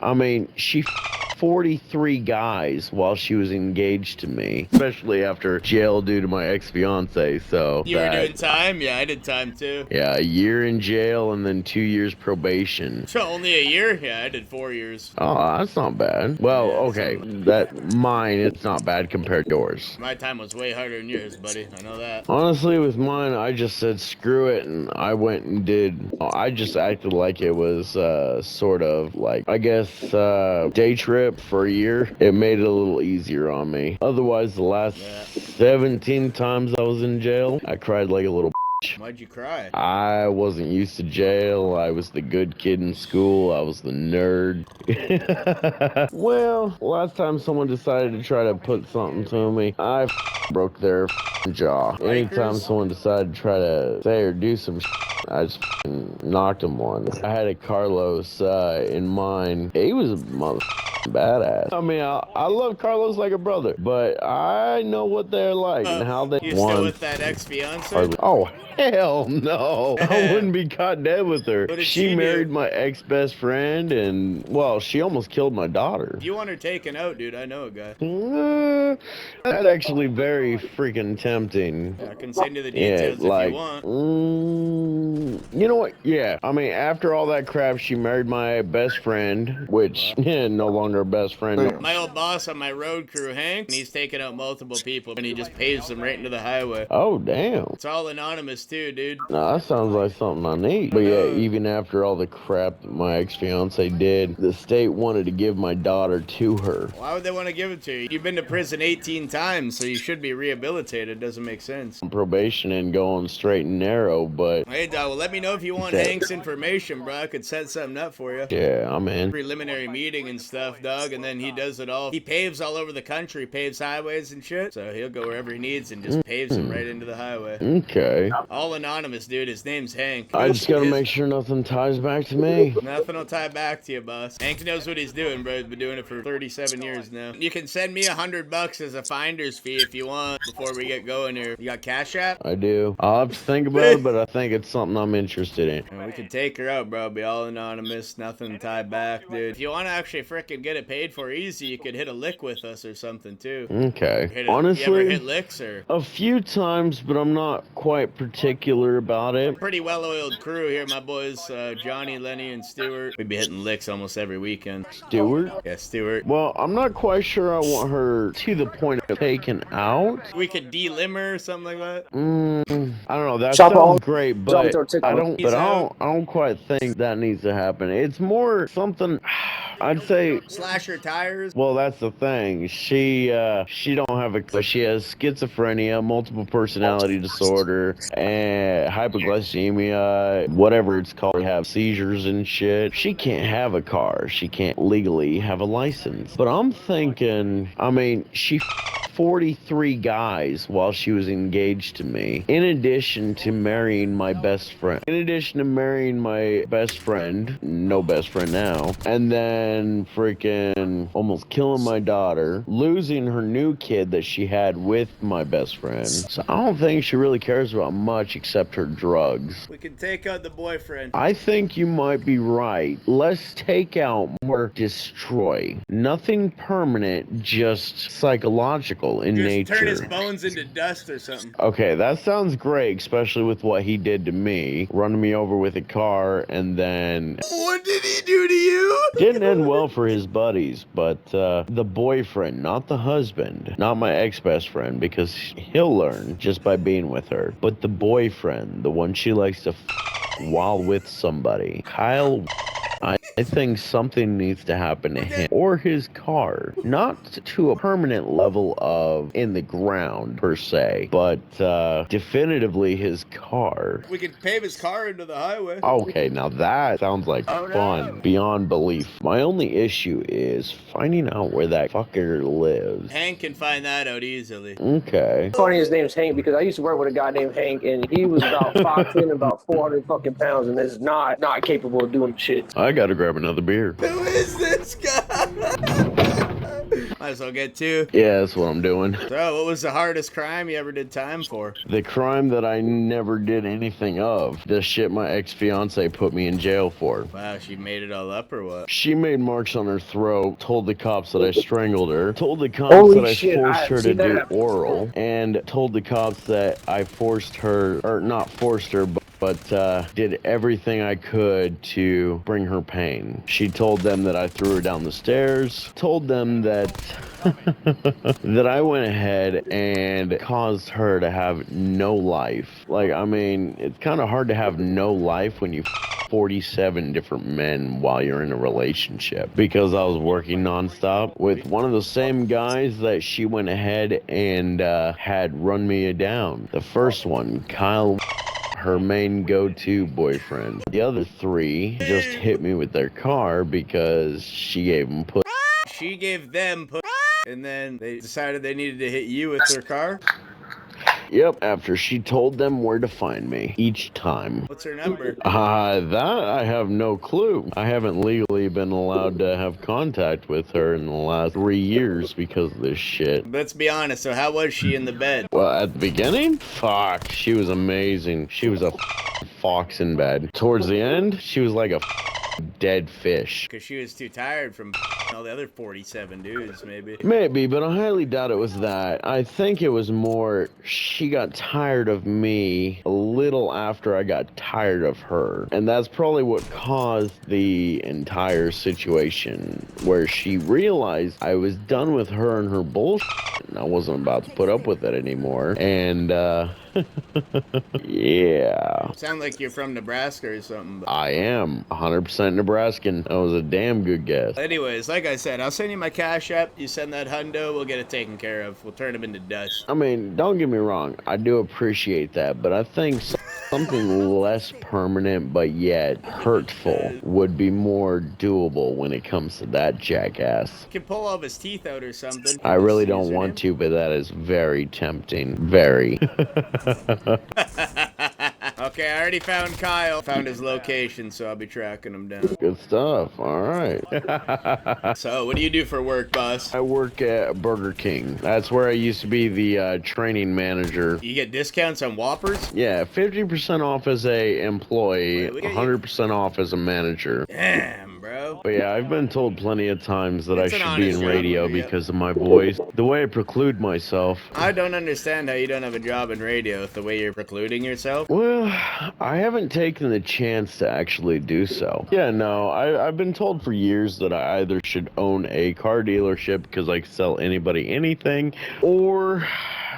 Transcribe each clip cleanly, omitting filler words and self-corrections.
I mean, she 43 guys while she was engaged to me, especially after jail due to my ex-fiance. So You were doing time? Yeah, I did time too. yeah, a year in jail and then 2 years probation. So only a year? Yeah, I did 4 years. Oh, that's not bad. Well, Yeah, okay, that mine, it's not bad compared to yours. My time was way harder than yours, buddy. I know that. Honestly, with mine, I just said screw it, and I went and did. I just acted like it was sort of like, I guess, day trip for a year. It made it a little easier on me. Otherwise, the last 17 times I was in jail, I cried like a little. Why'd you cry? I wasn't used to jail. I was the good kid in school. I was the nerd. Well, last time someone decided to try to put something to me, I broke their jaw. Anytime someone decided to try to say or do some I just knocked him one. I had a Carlos in mind. He was a badass. I mean, I love Carlos like a brother, but I know what they're like and how they You still with that ex-fiance? Oh, hell no. I wouldn't be caught dead with her. What did She she married do? my ex-best friend, and, well, she almost killed my daughter. If you want her taken out, dude, I know a guy. That's actually very freaking tempting. Yeah, I can send you the Yeah, details if you want. you know what? Yeah, I mean, after all that crap, she married my best friend, which no longer best friend. My old boss on my road crew, Hank, and he's taken out multiple people, and he just paves them right into the highway. Oh, damn. It's all anonymous, too, dude. No, that sounds like something I need. But yeah, even after all the crap that my ex-fiance did, the state wanted to give my daughter to her. Why would they want to give it to you? You've been to prison 18 times, so you should be rehabilitated. Doesn't make sense. Probation and going straight and narrow, but... Hey, dog, well, let me know if you want Hank's information, bro. I could set something up for you. Yeah, I'm in. Preliminary meeting and stuff, dog, and then he does it all. He paves all over the country, paves highways and shit, so he'll go wherever he needs and just paves them right into the highway. Okay. All anonymous, dude. His name's Hank. I just gotta make sure nothing ties back to me. Nothing will tie back to you, boss. Hank knows what he's doing, bro. He's been doing it for 37 years now. You can send me $100 as a finder's fee if you want before we get going here. You got Cash App? I do. I'll have to think about it, but I think it's something I'm interested in. And we can take her out, bro. Be all anonymous, nothing tied back, dude. If you want to actually frickin' get it paid for easy, you could hit a lick with us or something, too. Okay. Honestly, you ever hit licks, or? A few times, but I'm not quite particular about it. Pretty well-oiled crew here, my boys, Johnny, Lenny, and Stuart. We'd be hitting licks almost every weekend. Stuart? Yeah, Stuart. Well, I'm not quite sure I want her to the point of taken out. We could delim her or something like that. I don't know. That sounds great, but I don't quite think that needs to happen. It's more something. I'd say slash her tires. Well, that's the thing. She don't have a. She has schizophrenia, multiple personality disorder, and hypoglycemia, whatever it's called. Have seizures and shit. She can't have a car. She can't legally have a license. But I'm thinking. I mean, she 43 guys while she was engaged to me, in addition to marrying my best friend. No best friend now, and then freaking almost killing my daughter, losing her new kid that she had with my best friend. So I don't think she really cares about much except her drugs. We can take out the boyfriend. I think you might be right. Let's take out more destroy. Nothing permanent, just psychological in nature. Turn his bones into dust or something. Okay, that sounds great, especially with what he did to me, running me over with a car, and then... What did he do to you? Didn't end well for his buddies, but the boyfriend, not the husband, not my ex-best friend, because he'll learn just by being with her, but the boyfriend, the one she likes to while with somebody, Kyle... I think something needs to happen to him or his car. Not to a permanent level of in the ground, per se, but definitively his car. We could pave his car into the highway. Okay, now that sounds like fun beyond belief. My only issue is finding out where that fucker lives. Hank can find that out easily. Okay. Funny his name's Hank because I used to work with a guy named Hank and he was about 5'10", about 400 fucking pounds and is not capable of doing shit. I gotta grab another beer. Who is this guy? Might as well get two. Yeah, that's what I'm doing. So, what was the hardest crime you ever did time for? The crime that I never did anything of. The shit my ex-fiance put me in jail for. Wow, she made it all up or what? She made marks on her throat, told the cops that I strangled her, told the cops Holy that I shit, I forced haven't her to seen that do happen. oral, and told the cops that I forced her, or not forced her, but did everything I could to bring her pain. She told them that I threw her down the stairs, told them that that I went ahead and caused her to have no life. Like, I mean, it's kind of hard to have no life when you 47 different men while you're in a relationship, because I was working nonstop with one of the same guys that she went ahead and had run me down. The first one, Kyle, her main go-to boyfriend. The other three just hit me with their car because she gave them pussy. She gave them and then they decided they needed to hit you with their car? Yep, after she told them where to find me each time. What's her number? That I have no clue. I haven't legally been allowed to have contact with her in the last 3 years because of this shit. Let's be honest, so how was she in the bed? Well, at the beginning, fuck, she was amazing. She was a fox in bed. Towards the end, she was like a dead fish. Because she was too tired from all the other 47 dudes, maybe. Maybe, but I highly doubt it was that. I think it was more she got tired of me a little after I got tired of her. And that's probably what caused the entire situation, where she realized I was done with her and her bullshit, and I wasn't about to put up with it anymore. And, yeah. Sound like you're from Nebraska or something. I am 100% Nebraskan. That was a damn good guess. Anyways, like I said, I'll send you my cash app. You send that hundo, we'll get it taken care of. We'll turn him into dust. I mean, don't get me wrong. I do appreciate that, but I think something less permanent but yet hurtful would be more doable when it comes to that jackass. You can pull all of his teeth out or something. I really don't want to, but that is very tempting. Very. Okay, I already found Kyle. Found his location, so I'll be tracking him down. Good stuff. All right. So, what do you do for work, boss? I work at Burger King. That's where I used to be the training manager. You get discounts on Whoppers? Yeah, 50% off as a employee, Wait, 100% off as a manager. Damn, bro. But yeah, I've been told plenty of times that It's I an should be honest in job, radio yeah. because of my voice. The way I preclude myself. I don't understand how you don't have a job in radio with the way you're precluding yourself. Well, I haven't taken the chance to actually do so. Yeah, no, I've been told for years that I either should own a car dealership because I can sell anybody anything, or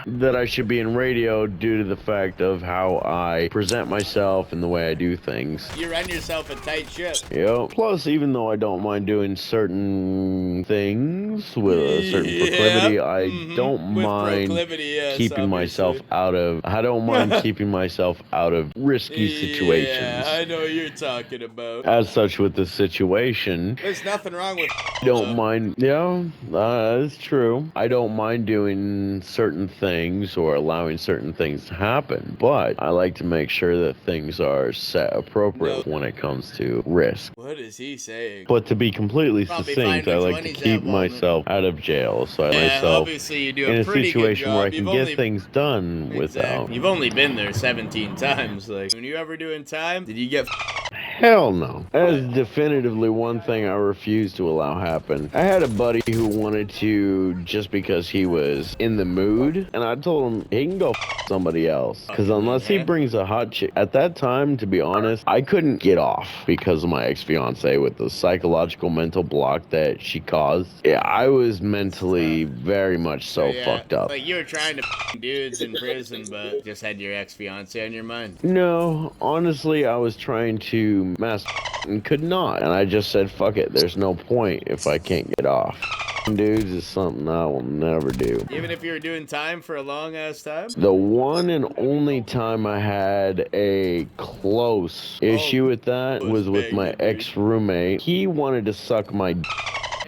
that I should be in radio due to the fact of how I present myself and the way I do things. You run yourself a tight ship. Yep. Plus, even though I don't mind doing certain things with a certain proclivity, I don't With mind proclivity, yes, keeping myself obviously. out of. I don't mind keeping myself out of risky situations. Yeah, I know what you're talking about. As such, with this situation, There's nothing wrong with I don't mind. Yeah, that's true. I don't mind doing certain things or allowing certain things to happen, but I like to make sure that things are set appropriate when it comes to risk. What is he saying? But to be completely Probably find succinct, I which like one to he's keep at, Walnut. myself out of jail, so I Yeah, myself obviously you do in a a pretty good situation where I job. can You've get only things done without. Exactly. You've only been there 17 times. Like, when you ever doing time, did you get Hell no. That is definitively one thing I refuse to allow happen. I had a buddy who wanted to, just because he was in the mood, and I told him he can go somebody else. Because unless he brings a hot chick, at that time, to be honest, I couldn't get off because of my ex-fiance with the psychological mental block that she caused. Yeah, I was mentally very much so fucked up. Like, you were trying to dudes in prison, but just had your ex-fiance on your mind. No, honestly, I was trying to masturbate and could not. And I just said, fuck it, there's no point if I can't get off. Dudes is something I will never do. Even if you were doing time for a long-ass time? The one and only time I had a close issue with that was with my ex-roommate. He wanted to suck my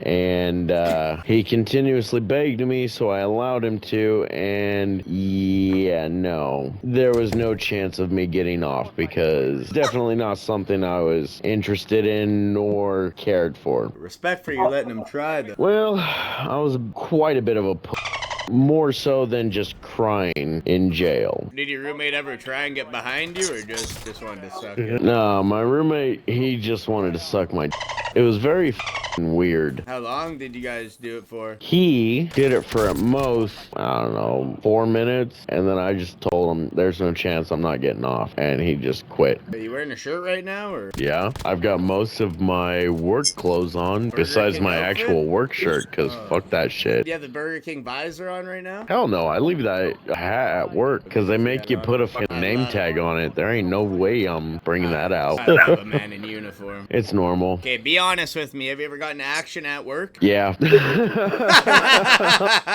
And he continuously begged me, so I allowed him to. And yeah, no, there was no chance of me getting off because definitely not something I was interested in nor cared for. Respect for you letting him try, though. Well, I was quite a bit of a more so than just crying in jail. Did your roommate ever try and get behind you, or just wanted to suck it? No, my roommate, he just wanted to suck my It was very weird. How long did you guys do it for? He did it for at most, I don't know, 4 minutes, and then I just told him there's no chance I'm not getting off, and he just quit. Are you wearing a shirt right now, or? Yeah, I've got most of my work clothes on, besides King my outfit? actual work shirt, because fuck that shit. Do you have the Burger King visor on right now? Hell no, I leave that hat at work, because they make you put a fucking name tag on it. There ain't no way I'm bringing that out. I love a man in uniform. It's normal. Okay, be honest with me. Have you ever gotten action at work? Yeah.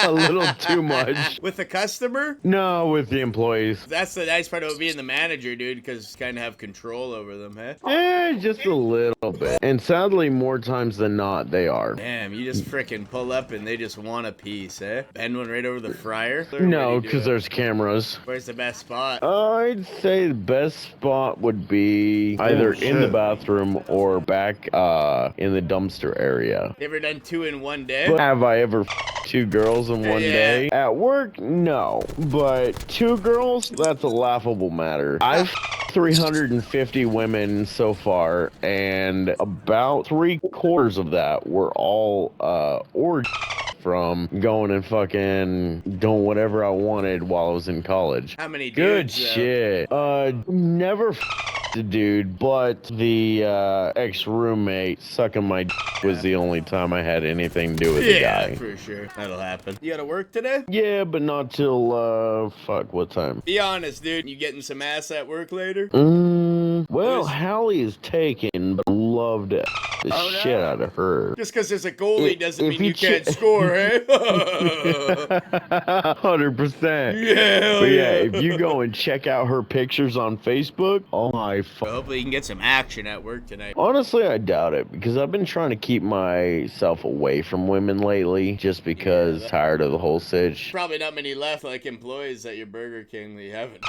A little too much. With the customer? No, with the employees. That's the nice part about being the manager, dude, because you kind of have control over them, huh? Just a little bit. And sadly, more times than not, they are. Damn, you just frickin' pull up and they just want a piece, eh? Bend one right over the fryer? No, because there's cameras. Where's the best spot? I'd say the best spot would be either in the bathroom or back in the dumpster area. You ever done 2 in one day? But have I ever 2 girls in one day? At work, no. But 2 girls, that's a laughable matter. I've 350 women so far, and about 3/4 of that were all orgies from going and fucking doing whatever I wanted while I was in college. How many Good dudes, shit. Never a dude, but the ex-roommate sucking my was the only time I had anything to do with the guy. Yeah, for sure. That'll happen. You gotta work today? Yeah, but not till, fuck, what time? Be honest, dude. You getting some ass at work later? Well, Hallie is taken, but loved the shit out of her. Just because there's a goalie doesn't if mean you you can't score, eh? 100%. Yeah, But yeah, if you go and check out her pictures on Facebook, oh my fuck. Hopefully you can get some action at work tonight. Honestly, I doubt it, because I've been trying to keep myself away from women lately, just because tired of the whole sitch. Probably not many left, like employees at your Burger King that you haven't.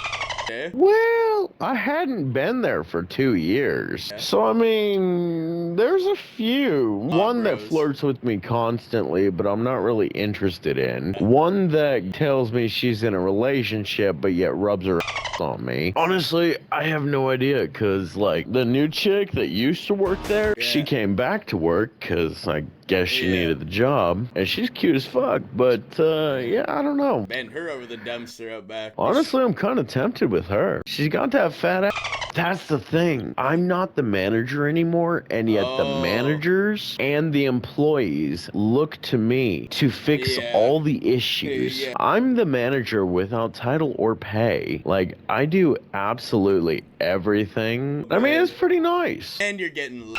Eh? Well, I hadn't been there for 2 years. So, I mean, there's a few. One that flirts with me constantly, but I'm not really interested in. One that tells me she's in a relationship, but yet rubs her ass on me. Honestly, I have no idea, because, like, the new chick that used to work there, she came back to work, because I guess she needed the job, and she's cute as fuck, but, yeah, I don't know. Bend her over the dumpster out back. Honestly, I'm kind of tempted with her. She's got that fat ass. That's the thing. I'm not the manager anymore, and yet the managers and the employees look to me to fix all the issues. I'm the manager without title or pay. Like, I do absolutely everything. I mean, it's pretty nice. And you're getting...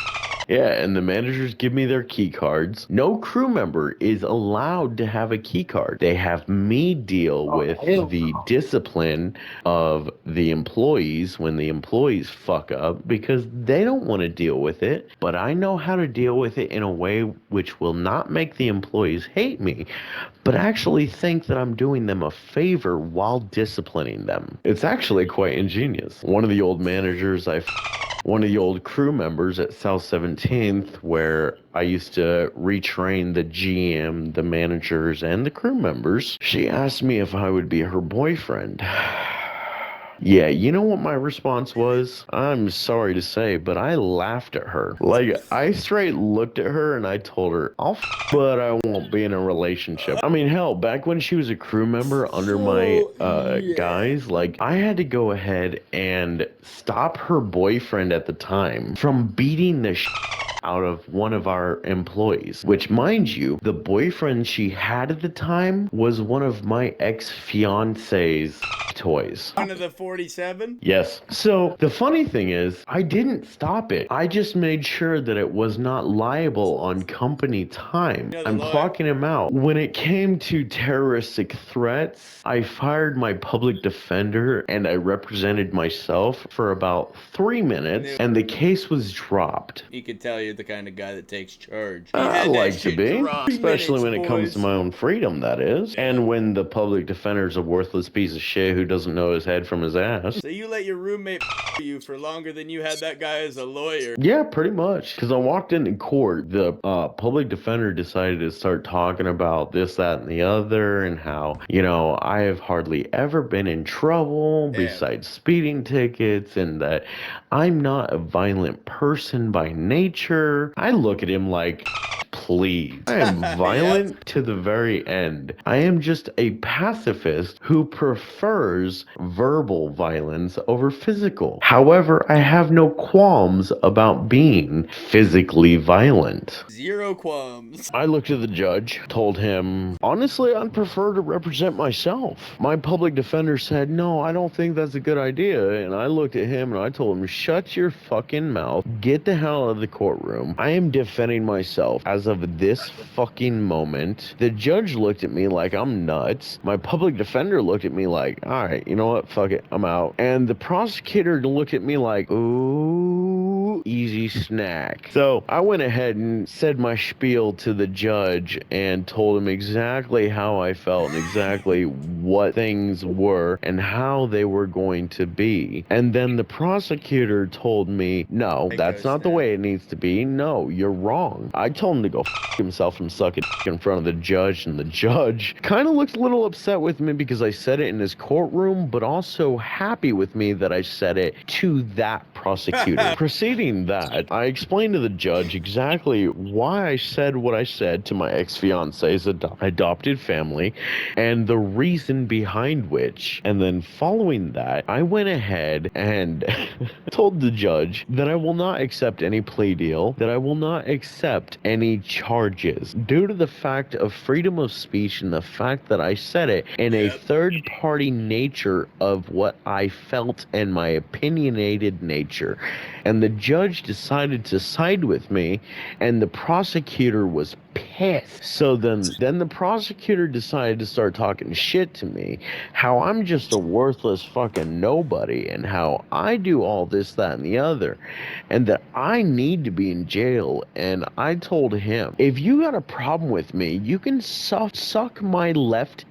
Yeah, and the managers give me their key cards. No crew member is allowed to have a key card. They have me deal with the discipline of the employees when the employees fuck up, because they don't want to deal with it. But I know how to deal with it in a way which will not make the employees hate me, but actually think that I'm doing them a favor while disciplining them. It's actually quite ingenious. One of the old managers one of the old crew members at South 17th, where I used to retrain the GM, the managers, and the crew members, she asked me if I would be her boyfriend. Yeah, you know what my response was? I'm sorry to say, but I laughed at her. Like, I straight looked at her and I told her, but I won't be in a relationship. I mean, hell, back when she was a crew member under my guys, like, I had to go ahead and stop her boyfriend at the time from beating the out of one of our employees, which, mind you, the boyfriend she had at the time was one of my ex-fiance's toys. One of the 47? Yes. So the funny thing is, I didn't stop it. I just made sure that it was not liable on company time. You're the I'm lawyer. clocking him out. When it came to terroristic threats, I fired my public defender and I represented myself for about 3 minutes, and the case was dropped. You could tell you're the kind of guy that takes charge. You I had that like to shit be, dropped. especially when it comes Boys. to my own freedom, that is. And when the public defender's a worthless piece of shit who doesn't know his head from his ass. So you let your roommate you for longer than you had that guy as a lawyer. Yeah, pretty much. Because I walked into court, the public defender decided to start talking about this, that, and the other, and how, you know, I have hardly ever been in trouble besides speeding tickets, and that I'm not a violent person by nature. I look at him like, please. I am violent to the very end. I am just a pacifist who prefers verbal violence over physical. However, I have no qualms about being physically violent. Zero qualms. I looked at the judge, told him, honestly, I'd prefer to represent myself. My public defender said, no, I don't think that's a good idea. And I looked at him and I told him, shut your fucking mouth. Get the hell out of the courtroom. I am defending myself as of this fucking moment. The judge looked at me like I'm nuts. My public defender looked at me like, all right, you know what? Fuck it. I'm out. And the prosecutor looked at me like, ooh, easy snack. So I went ahead and said my spiel to the judge and told him exactly how I felt and exactly what things were and how they were going to be. And then the prosecutor told me, no, that's not the way it needs to be. No, you're wrong. I told him to go himself and suck it in front of the judge, and the judge kind of looked a little upset with me because I said it in his courtroom, but also happy with me that I said it to that prosecutor. Preceding that, I explained to the judge exactly why I said what I said to my ex-fiance's adopted family and the reason behind which. And then following that, I went ahead and told the judge that I will not accept any plea deal, that I will not accept any charges due to the fact of freedom of speech and the fact that I said it in a third-party nature of what I felt and my opinionated nature. And the judge decided to side with me, and the prosecutor was pissed. So then the prosecutor decided to start talking shit to me, how I'm just a worthless fucking nobody, and how I do all this, that, and the other, and that I need to be in jail. And I told him, if you got a problem with me, you can suck my left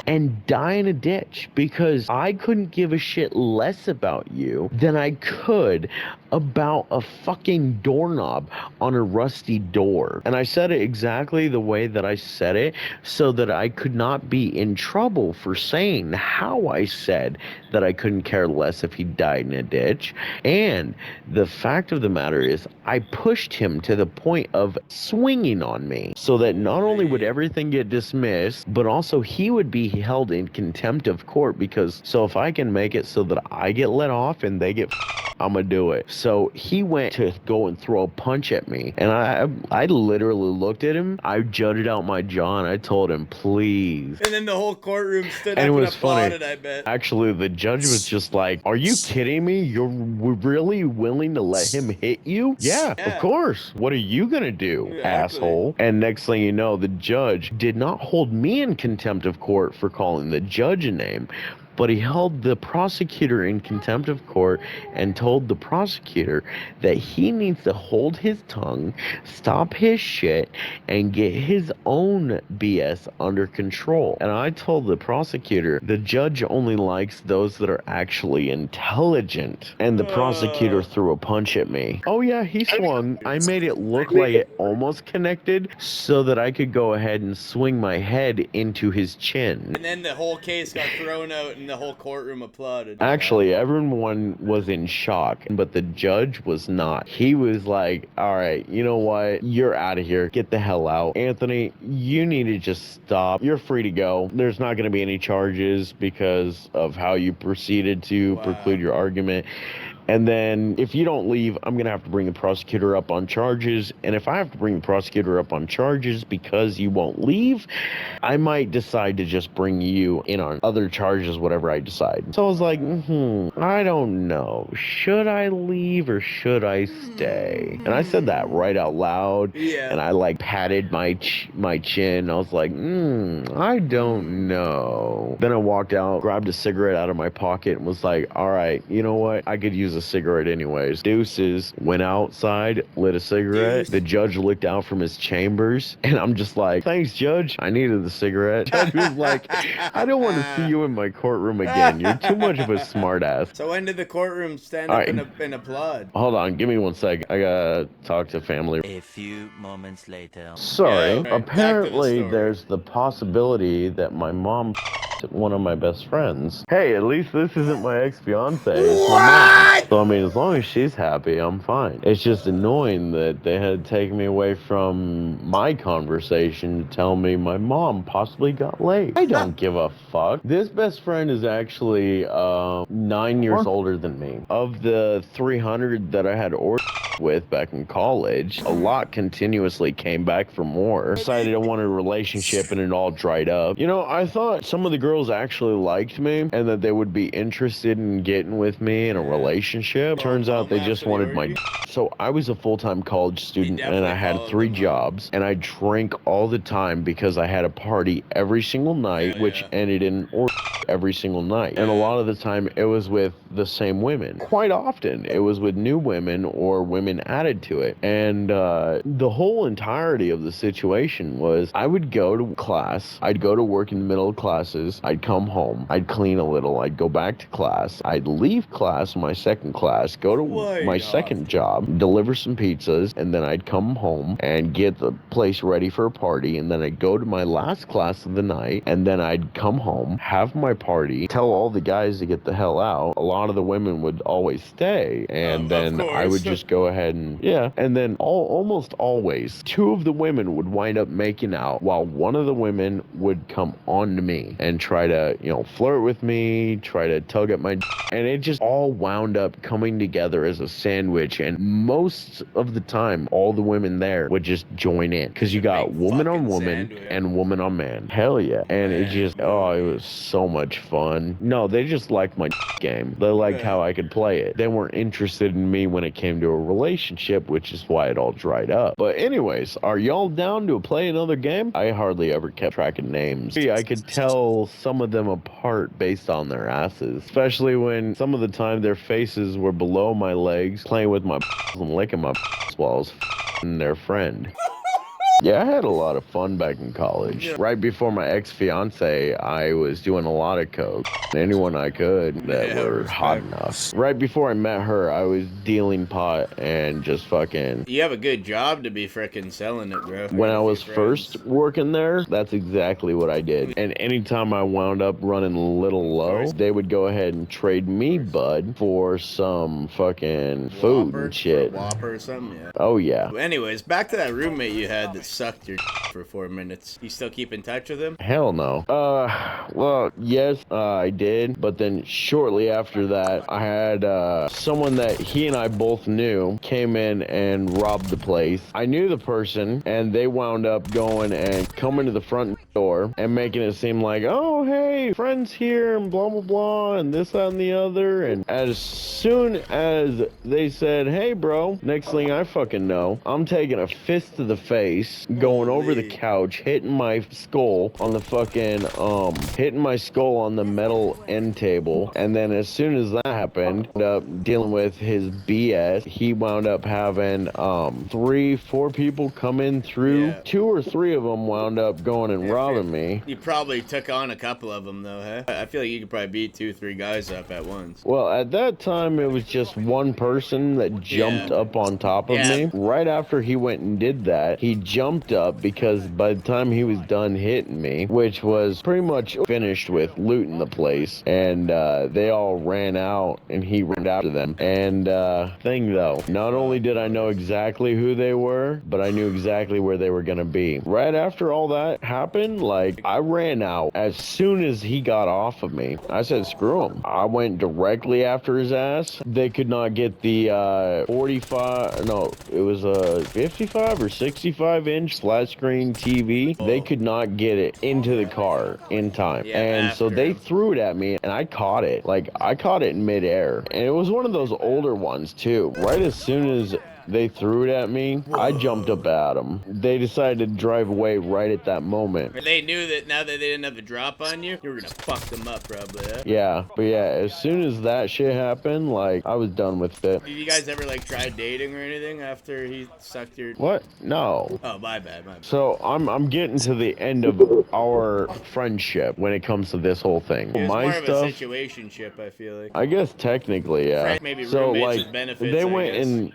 and die in a ditch, because I couldn't give a shit less about you than I could about a fucking doorknob on a rusty door. And I said it exactly the way that I said it so that I could not be in trouble for saying how I said that I couldn't care less if he died in a ditch. And the fact of the matter is, I pushed him to the point of swinging on me so that not only would everything get dismissed, but also he would be held in contempt of court, because so if I can make it so that I get let off and they get I'm gonna do it. So he went to go and throw a punch at me, and I literally looked at him, I jutted out my jaw, and I told him, please. And then the whole courtroom stood And up it and was funny. applauded, I bet. Actually, the judge was just like, are you kidding me? You're really willing to let him hit you? Yeah, of course. What are you gonna do, asshole? And next thing you know, the judge did not hold me in contempt of court for calling the judge a name, but he held the prosecutor in contempt of court and told the prosecutor that he needs to hold his tongue, stop his shit, and get his own BS under control. And I told the prosecutor, the judge only likes those that are actually intelligent. And the prosecutor threw a punch at me. Oh yeah, he swung. I made it look like it almost connected so that I could go ahead and swing my head into his chin. And then the whole case got thrown out and the whole courtroom applauded. Actually, everyone was in shock, but the judge was not. He was like, all right, you know what? You're out of here. Get the hell out. Anthony, you need to just stop. You're free to go. There's not going to be any charges because of how you proceeded to preclude your argument. And then if you don't leave, I'm going to have to bring the prosecutor up on charges. And if I have to bring the prosecutor up on charges because you won't leave, I might decide to just bring you in on other charges, whatever I decide. So I was like, I don't know. Should I leave or should I stay? And I said that right out loud. Yeah. And I like patted my chin. I was like, I don't know. Then I walked out, grabbed a cigarette out of my pocket and was like, all right, you know what? I could use a cigarette anyways. Deuces. Went outside, lit a cigarette. Deuce. The judge looked out from his chambers and I'm just like, thanks, Judge. I needed the cigarette. Judge was like, I don't want to see you in my courtroom again. You're too much of a smartass. So when did the courtroom stand All up right. and applaud? Hold on, give me 1 second. I gotta talk to family. A few moments later. Sorry. Yeah, all right, back to the Apparently, story. there's the possibility that my mom one of my best friends. Hey, at least this isn't my ex-fiance. It's my mom. So, I mean, as long as she's happy, I'm fine. It's just annoying that they had taken me away from my conversation to tell me my mom possibly got laid. I don't give a fuck. This best friend is actually 9 years older than me. Of the 300 that I had with back in college, a lot continuously came back for more. Decided I wanted a relationship and it all dried up. You know, I thought some of the girls actually liked me and that they would be interested in getting with me in a relationship. Turns out they just wanted my so I was a full-time college student and I had 3 jobs and I drank all the time because I had a party every single night, which ended in every single night. And a lot of the time it was with the same women. Quite often it was with new women or women added to it. And the whole entirety of the situation was I would go to class, I'd go to work in the middle of classes, I'd come home, I'd clean a little, I'd go back to class, I'd leave class, my second class, go to my second job, deliver some pizzas, and then I'd come home and get the place ready for a party, and then I'd go to my last class of the night, and then I'd come home, have my party, tell all the guys to get the hell out. A lot of the women would always stay, and then I would just go ahead and and then almost always 2 of the women would wind up making out while one of the women would come on to me and try to, you know, flirt with me, try to tug at my and it just all wound up coming together as a sandwich. And most of the time all the women there would just join in because you got woman on woman and woman on man. Hell yeah. And it just it was so much fun. No, they just liked my game. They liked how I could play it. They weren't interested in me when it came to a relationship, which is why it all dried up. But anyways, are y'all down to play another game? I hardly ever kept track of names. I could tell some of them apart based on their asses, especially when some of the time their faces were below my legs, playing with my and licking my while I was their friend. Yeah, I had a lot of fun back in college. Right before my ex-fiance, I was doing a lot of coke. Anyone I could that were hot enough. Right before I met her, I was dealing pot and just fucking... You have a good job to be frickin' selling it, bro. When I was first working there, that's exactly what I did. And anytime I wound up running a little low, they would go ahead and trade me bud for some fucking food and shit. Whopper or something, yeah. Oh, yeah. Anyways, back to that roommate you had that sucked your for 4 minutes. You still keep in touch with him? Hell no. Well, yes, I did. But then shortly after that, I had someone that he and I both knew came in and robbed the place. I knew the person, and they wound up going and coming to the front door and making it seem like, oh, hey, friends here, and blah, blah, blah, and this, that, and the other. And as soon as they said, hey, bro, next thing I fucking know, I'm taking a fist to the face, going over the couch, hitting my skull on the fucking, hitting my skull on the metal end table. And then as soon as that happened, ended up dealing with his BS. He wound up having, 3-4 people come in through. Yeah. 2 or 3 of them wound up going and robbing me. You probably took on a couple of them, though, huh? I feel like you could probably beat 2-3 guys up at once. Well, at that time, it was just one person that jumped up on top of me. Right after he went and did that, he jumped jumped up because by the time he was done hitting me, which was pretty much finished with looting the place, and they all ran out and he ran after them. And thing though, not only did I know exactly who they were, but I knew exactly where they were gonna be. Right after all that happened, like, I ran out as soon as he got off of me. I said, screw him. I went directly after his ass. They could not get the 45, no, it was a 55 or 65 inch flat screen TV. They could not get it into the car in time. Yeah, And so they him. threw it at me and I caught it. Like, I caught it in midair. And it was one of those older ones too. Right as soon as they threw it at me, I jumped up at them. They decided to drive away right at that moment. They knew that now that they didn't have a drop on you, you were gonna fuck them up probably, huh? Yeah, but yeah, as soon as that shit happened, like, I was done with it. Did you guys ever, like, try dating or anything after he sucked your... What? No. Oh, my bad. So I'm getting to the end of our friendship when it comes to this whole thing. It was My more stuff, of a situationship, I feel like. I guess technically, yeah. Friend, maybe So roommates like with benefits, they I went guess. and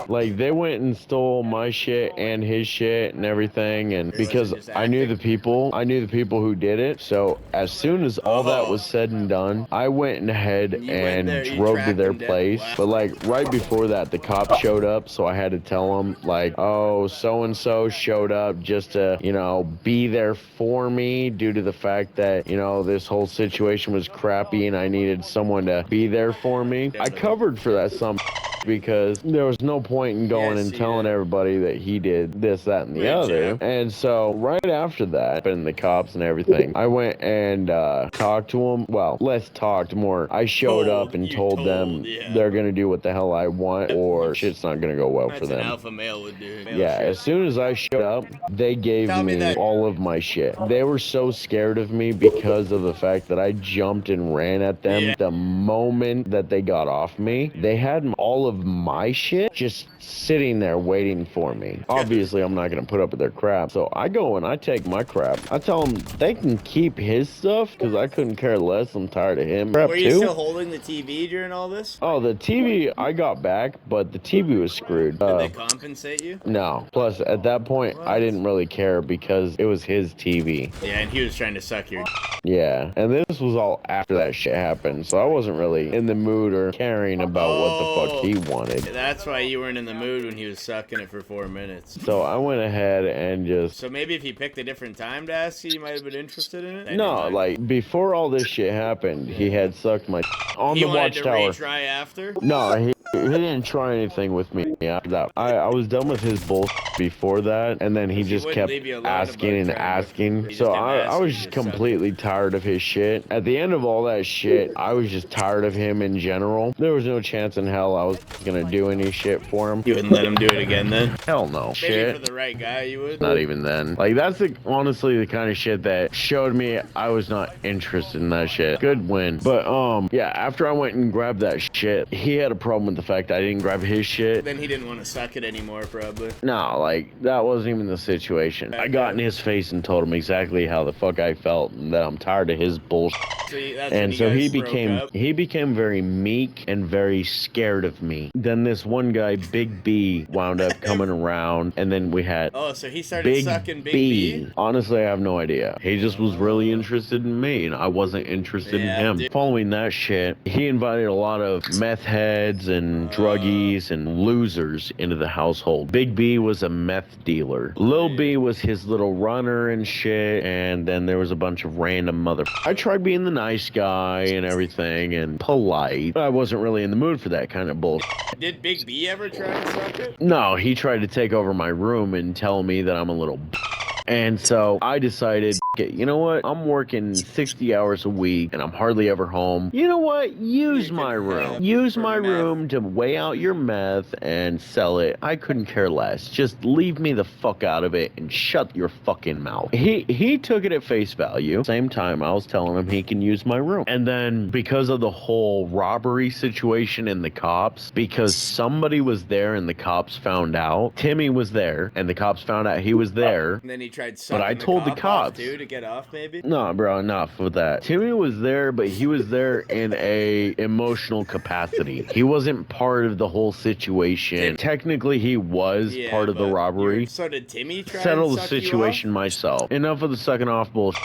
like they went and stole my shit and his shit and everything, and It because wasn't just I knew the acting. people who did it. So as soon as all that was said and done, I went ahead You went and there, you drove to tracked their them down. place. Wow. But like right before that, the cops showed up, so I had to tell them like, oh, so and so showed up just to, you know, be there for me due to the fact that, you know, this whole situation was crappy and I needed someone to be there for me. I covered for that some because there was no point in going and telling everybody that he did this, that, and the other. And so right after that, and the cops and everything, I went and talked to him. Well, less talked, more I showed up and told them they're gonna do what the hell I want or shit's not gonna go well for That's an them. alpha male would do. Yeah, as soon as I showed up, they gave me all of my shit. They were so scared of me because of the fact that I jumped and ran at them the moment that they got off me. They had all of my shit just sitting there waiting for me. Obviously, I'm not going to put up with their crap. So I go and I take my crap. I tell them they can keep his stuff because I couldn't care less. I'm tired of him. Were you still holding the TV during all this? Oh, the TV I got back, but the TV was screwed. Did they compensate you? No. Plus, at that point, I didn't really care because it was his TV. Yeah, and he was trying to suck your... Yeah, and this was all after that shit happened, so I wasn't really in the mood or caring about what the fuck he wanted. That's why you weren't in the mood when he was sucking it for 4 minutes. So I went ahead and just... So maybe if he picked a different time to ask you, you might have been interested in it? No, like, before all this shit happened, he had sucked my on the watchtower. He wanted to retry after? No, he didn't try anything with me after that. I was done with his bullshit before that, and then he just kept asking and asking. So I was just completely tired of his shit. At the end of all that shit, I was just tired of him in general. There was no chance in hell I was gonna do any shit for him. You wouldn't let him do it again then? Hell no. Maybe for the right guy you would? Not even then. Like, that's honestly the kind of shit that showed me I was not interested in that shit. Good win. But yeah, after I went and grabbed that shit, he had a problem with the fact I didn't grab his shit. Then he didn't want to suck it anymore, probably. No, like, that wasn't even the situation. I got in his face and told him exactly how the fuck I felt and that I'm tired of his bullshit. And so he became very meek and very scared of me. Then this one guy, Big B, wound up coming around, and then we had so he started sucking Big B? Honestly, I have no idea. He just was really interested in me, and I wasn't interested in him. Following that shit, he invited a lot of meth heads and druggies and losers into the household. Big B was a meth dealer. Lil B was his little runner and shit, and then there was a bunch of random I tried being the nice guy and everything and polite. I wasn't really in the mood for that kind of bullshit. Did Big B ever try to suck it? No, he tried to take over my room and tell me that I'm a little and so I decided, okay, you know what? I'm working 60 hours a week and I'm hardly ever home. You know what? Use my room. Use my room to weigh out your meth and sell it. I couldn't care less. Just leave me the fuck out of it and shut your fucking mouth. He took it at face value. Same time, I was telling him he can use my room. And then because of the whole robbery situation and the cops, because somebody was there and the cops found out, Timmy was there and the cops found out he was there. And then he tried but I told the cops, get off, maybe? No, bro, enough with that. Timmy was there, but he was there in a emotional capacity. He wasn't part of the whole situation. Technically, he was Yeah, part of the but robbery. so did Timmy try Settle and the suck you situation off? myself. Enough of the sucking off bullshit.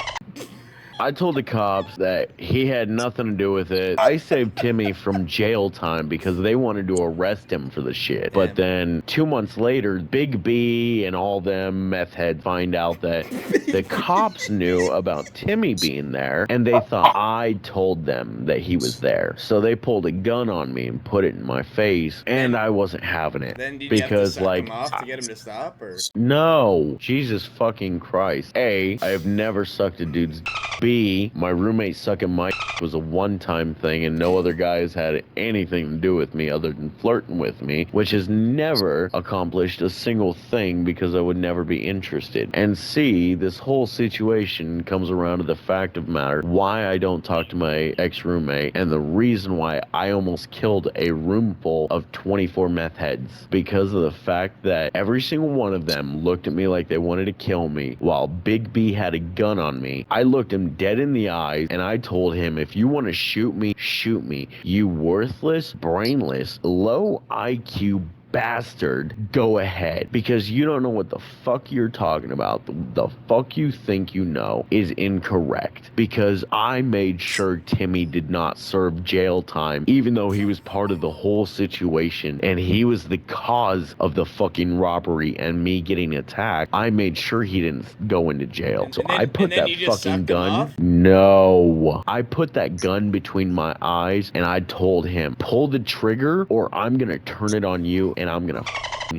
I told the cops that he had nothing to do with it. I saved Timmy from jail time because they wanted to arrest him for the shit. But then 2 months later, Big B and all them meth heads find out that the cops knew about Timmy being there, and they thought I told them that he was there. So they pulled a gun on me and put it in my face, and I wasn't having it. Then did you have to Because, suck like, him off to get him to stop, or? no, Jesus fucking Christ. A, I have never sucked a dude's. B, my roommate sucking my was a one-time thing, and no other guys had anything to do with me other than flirting with me, which has never accomplished a single thing because I would never be interested. And C, this whole situation comes around to the fact of matter why I don't talk to my ex-roommate, and the reason why I almost killed a room full of 24 meth heads, because of the fact that every single one of them looked at me like they wanted to kill me while Big B had a gun on me. I looked him dead in the eyes and I told him, if you want to shoot me, shoot me. You worthless, brainless, low IQ bastard, go ahead, because you don't know what the fuck you're talking about. The fuck you think you know is incorrect, because I made sure Timmy did not serve jail time, even though he was part of the whole situation and he was the cause of the fucking robbery and me getting attacked. I made sure he didn't go into jail. So I put that you just fucking sucked him gun. off? No, I put that gun between my eyes and I told him, pull the trigger or I'm gonna turn it on you and I'm gonna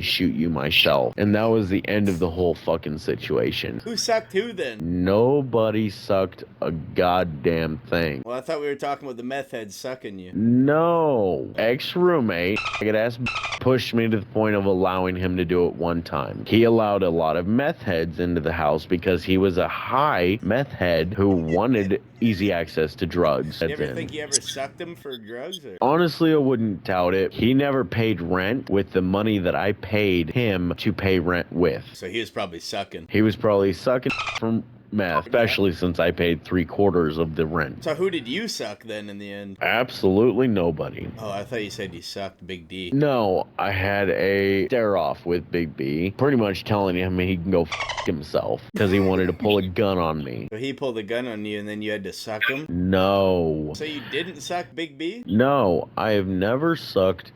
shoot you myself. And that was the end of the whole fucking situation. Who sucked who then? Nobody sucked a goddamn thing. Well, I thought we were talking about the meth head sucking you. No. Ex-roommate, ass pushed me to the point of allowing him to do it one time. He allowed a lot of meth heads into the house because he was a high meth head who wanted easy access to drugs. You ever think you ever sucked him for drugs? Or? Honestly, I wouldn't doubt it. He never paid rent with the money that I paid him to pay rent with. So he was probably sucking. He was probably sucking from meth, especially since I paid 3/4 of the rent. So who did you suck then in the end? Absolutely nobody. Oh, I thought you said you sucked Big D. No, I had a stare-off with Big B, pretty much telling him he can go f himself because he wanted to pull a gun on me. So he pulled a gun on you and then you had to suck him? No. So you didn't suck Big B? No, I have never sucked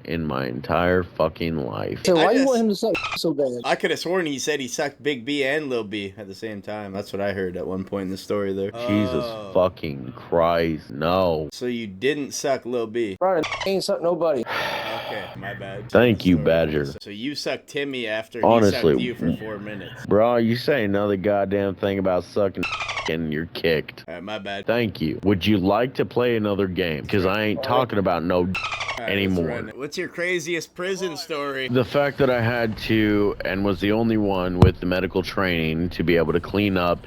in my entire fucking life. So why you want him to suck so bad? I could have sworn he said he sucked Big B and Lil B at the same time. That's what I heard at one point in the story there. Jesus fucking Christ, no. So you didn't suck Lil B? Brian ain't suck nobody. Okay, my bad. Thank you, Badger. So you sucked Timmy after Honestly, he sucked you for 4 minutes. Bro, you say another goddamn thing about sucking and you're kicked. Alright, my bad. Thank you. Would you like to play another game? Because I ain't talking about no anymore. What's your craziest prison story? The fact that I had to, and was the only one with the medical training to be able to clean up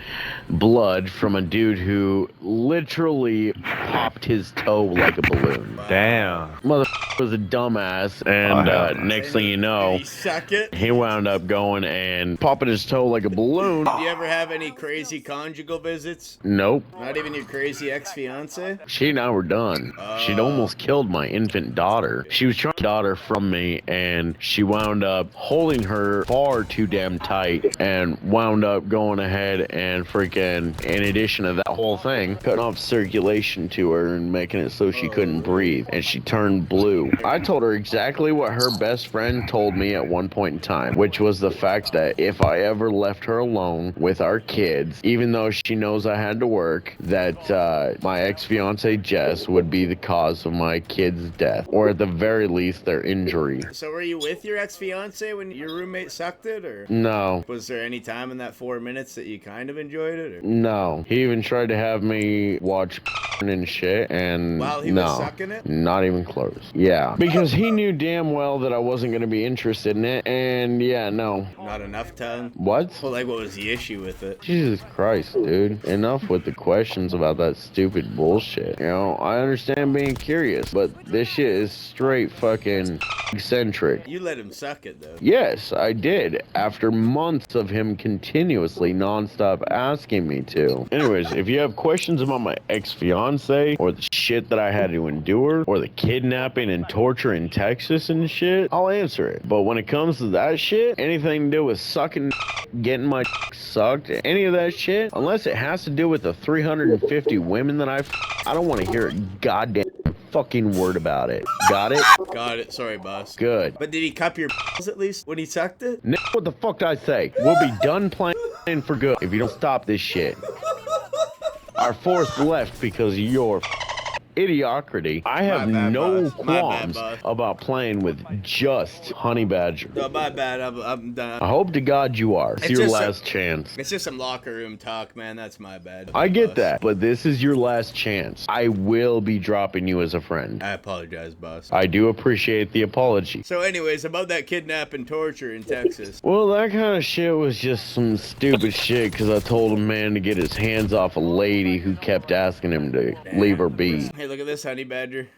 blood from a dude who literally popped his toe like a balloon. Damn. Mother was a dumbass, and next thing you know, Did he suck it? he wound up going and popping his toe like a balloon. Do you ever have any crazy conjugal visits? Nope. Not even your crazy ex-fiance? She and I were done. She'd almost killed my infant daughter. She was trying to daughter from me, and she wound up holding her far too damn tight and wound up going ahead and freaking, in addition to that whole thing, cutting off circulation to her and making it so she couldn't breathe, and she turned blue. I told her exactly what her best friend told me at one point in time, which was the fact that if I ever left her alone with our kids, even though she knows I had to work, that my ex-fiance Jess would be the cause of my kids' death, or at the very least their injury. So were you with your ex-fiance when your roommate sucked it, or? No. Was there any time in that 4 minutes that you kind of enjoyed it, or? No. He even tried to have me watch and shit, and While he was no, sucking it? not even close. Yeah, because he knew damn well that I wasn't gonna be interested in it, and yeah, no. Not enough tongue? What? Well, like, what was the issue with it? Jesus Christ, dude. Enough with the questions about that stupid bullshit. You know, I understand being curious, but this shit is straight fucking eccentric. You let him suck it, though. Yes, I did, after months of him continuously nonstop asking me to. Anyways, if you have questions about my ex-fiance, or the shit that I had to endure, or the kidnapping and torture in Texas and shit, I'll answer it. But when it comes to that shit, anything to do with sucking, getting my sucked, any of that shit, unless it has to do with the 350 women that I don't want to hear a goddamn fucking word about it. Got it? Got it. Sorry, boss. Good. But did he cup your balls at least when he sucked it? Nick, what the fuck did I say? We'll be done playing for good if you don't stop this shit. Our fourth left because of your idiocracy. I have My bad, no boss. My bad, qualms boss. about playing with just honey badger. No, my bad. I'm done. I hope to God you are. It's your just last chance. It's just some locker room talk, man. That's my bad. I get boss. that, but this is your last chance. I will be dropping you as a friend. I apologize, boss. I do appreciate the apology. So, anyways, about that kidnap and torture in Texas. Well, that kind of shit was just some stupid shit because I told a man to get his hands off a lady who kept asking him to leave her be. Hey, look at this, honey badger.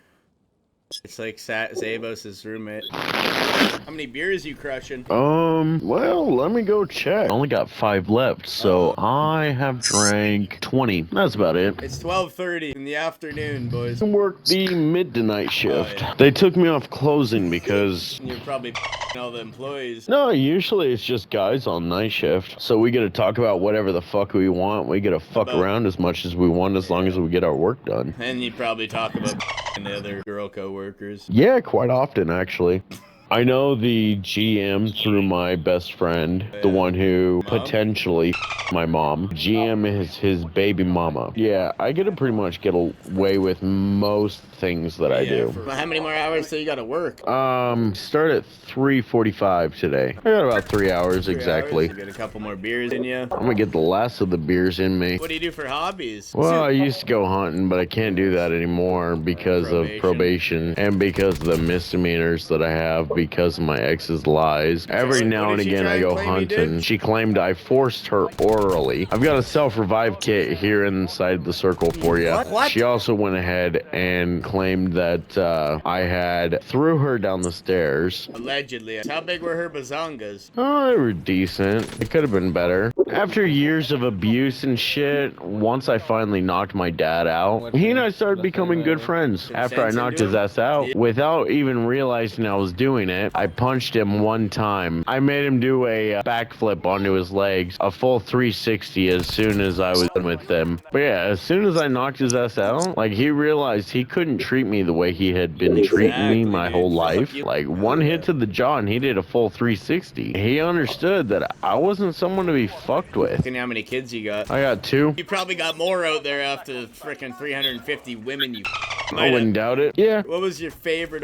It's like Zabos' roommate. How many beers you crushing? Well, let me go check. I only got 5 left, so I have drank 20. That's about it. It's 12:30 in the afternoon, boys. I worked the mid-to-night shift. yeah. They took me off closing because... You're probably all the employees. No, usually it's just guys on night shift. So we get to talk about whatever the fuck we want. We get to fuck around as much as we want as long as we get our work done. And you probably talk about the other girl co-workers. Yeah, quite often, actually. I know the GM through my best friend, the one who potentially my mom. GM is his baby mama. Yeah, I get to pretty much get away with most things that I do. Well, how many more hours till you gotta work? Start at 3:45 today. I got about 3 hours 3 exactly. hours, you get a couple more beers in you. I'm gonna get the last of the beers in me. What do you do for hobbies? Well, I used to go hunting, but I can't do that anymore because of probation and because of the misdemeanors that I have because of my ex's lies. Every now and again I go hunting. She claimed I forced her orally. I've got a self-revive kit here inside the circle for you. What? She also went ahead and claimed that I had threw her down the stairs. Allegedly. How big were her bazongas? Oh, they were decent. It could have been better. After years of abuse and shit, once I finally knocked my dad out, he and I started becoming good friends. After I knocked his ass out, without even realizing I was doing it, I punched him one time. I made him do a backflip onto his legs, a full 360 as soon as I was done with them. But yeah, as soon as I knocked his ass out, like he realized he couldn't treat me the way he had been treating me my whole life. Like one hit to the jaw and he did a full 360. He understood that I wasn't someone to be fucked with. How many kids you got? I got 2. You probably got more out there after frickin' 350 women you I wouldn't doubt it. Yeah. What was your favorite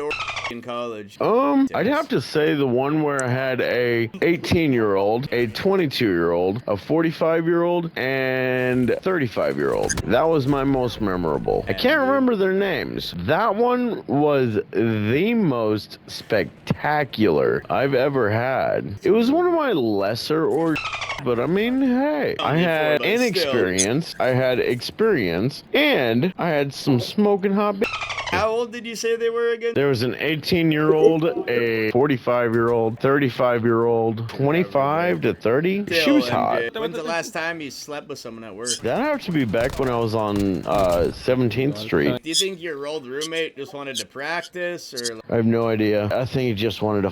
in college? I'd have to say the one where I had a 18-year-old, a 22-year-old, a 45-year-old, and 35-year-old. That was my most memorable. I can't remember their names. That one was the most spectacular I've ever had. It was one of my lesser but I mean, hey, I had inexperience, I had experience, and I had some smoking hot How old did you say they were again? There was an 18-year-old, a 45-year-old, 35-year-old, 25 to 30. She was hot. When's the last time you slept with someone at work? That had to be back when I was on 17th Street. Do you think your old roommate just wanted to practice, or? I have no idea. I think he just wanted to